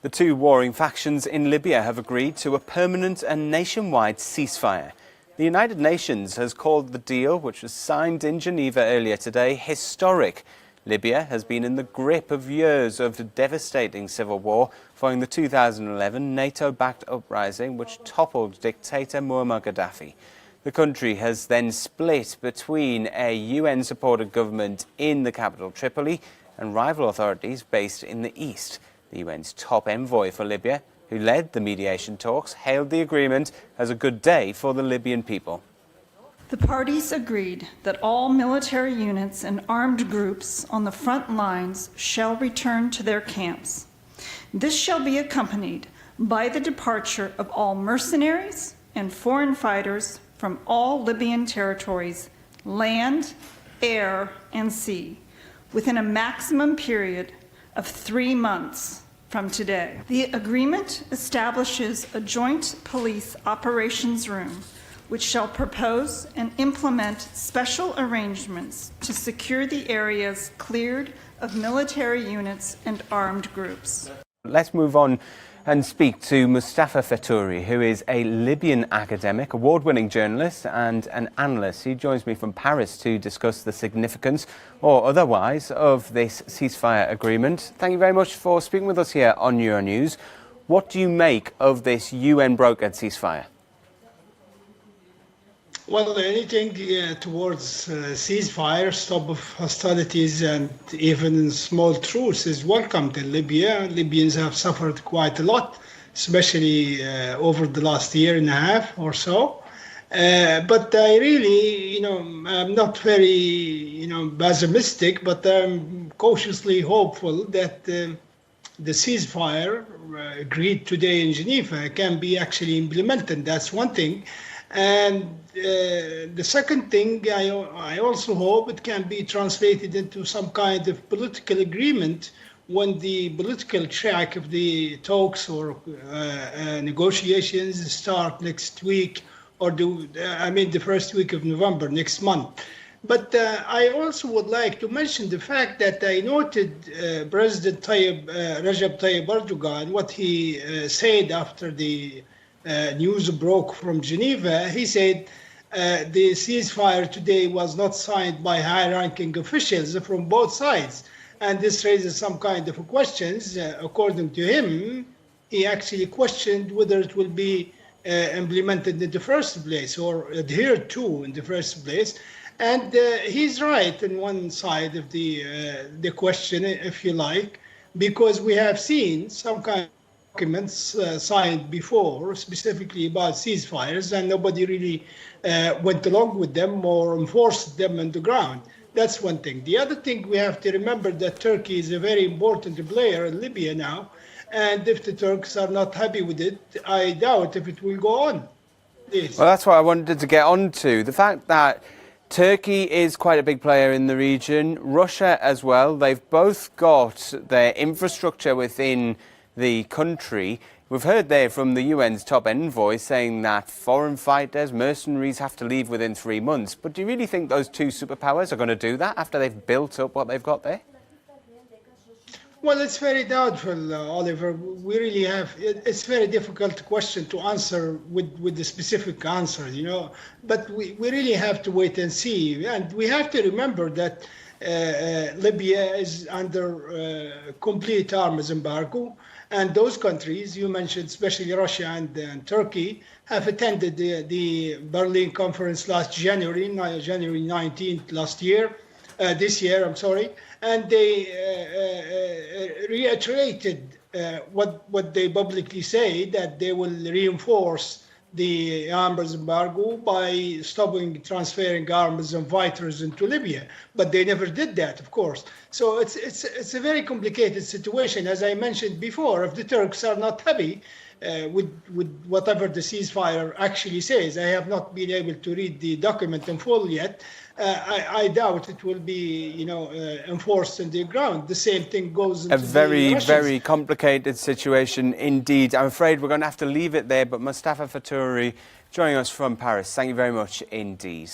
The two warring factions in Libya have agreed to a permanent and nationwide ceasefire. The United Nations has called the deal, which was signed in Geneva earlier today, historic. Libya has been in the grip of years of devastating civil war following the 2011 NATO-backed uprising which toppled dictator Muammar Gaddafi. The country has then split between a UN-supported government in the capital Tripoli and rival authorities based in the east. The UN's top envoy for Libya, who led the mediation talks, hailed the agreement as a good day for the Libyan people. The parties agreed that all military units and armed groups on the front lines shall return to their camps. This shall be accompanied by the departure of all mercenaries and foreign fighters from all Libyan territories, land, air, and sea, within a maximum period of 3 months from today. The agreement establishes a joint police operations room which shall propose and implement special arrangements to secure the areas cleared of military units and armed groups. Let's move on and speak to Mustafa Fattouri, who is a Libyan academic, award-winning journalist and an analyst. He joins me from Paris to discuss the significance, or otherwise, of this ceasefire agreement. Thank you very much for speaking with us here on Euronews. What do you make of this UN-brokered ceasefire? Well, anything towards ceasefire, stop of hostilities, and even small truce is welcomed in Libya. Libyans have suffered quite a lot, especially over the last year and a half or so. But I really, I'm not very, pessimistic, but I'm cautiously hopeful that the ceasefire agreed today in Geneva can be actually implemented. That's one thing. And the second thing, I also hope it can be translated into some kind of political agreement when the political track of the talks or negotiations start next week, or the first week of November, next month. But I also would like to mention the fact that I noted President Recep Tayyip Erdogan, what he said after the news broke from Geneva. He said the ceasefire today was not signed by high-ranking officials from both sides. And this raises some kind of questions. According to him, he actually questioned whether it will be implemented in the first place or adhered to in the first place. And he's right in one side of the question, if you like, because we have seen some kind of documents signed before, specifically about ceasefires, and nobody really went along with them or enforced them on the ground. That's one thing. The other thing, we have to remember that Turkey is a very important player in Libya now, and if the Turks are not happy with it, I doubt if it will go on. Yes. Well, that's what I wanted to get on to. The fact that Turkey is quite a big player in the region, Russia as well. They've both got their infrastructure within the country. We've heard there from the UN's top envoy saying that foreign fighters, mercenaries have to leave within 3 months. But do you really think those two superpowers are going to do that after they've built up what they've got there? Well, it's very doubtful, Oliver. We really have, it's very difficult question to answer with the specific answer, but we really have to wait and see. And we have to remember that Libya is under complete arms embargo. And those countries you mentioned, especially Russia and Turkey, have attended the Berlin conference last January 19th this year, and they reiterated what they publicly say, that they will reinforce the arms embargo by stopping transferring arms and fighters into Libya. But they never did that, of course. So it's a very complicated situation. As I mentioned before, if the Turks are not happy with whatever the ceasefire actually says, I have not been able to read the document in full yet. I doubt it will be, enforced on the ground. The same thing goes into a very complicated situation indeed. I'm afraid we're going to have to leave it there. But Mustafa Fattouri joining us from Paris. Thank you very much indeed.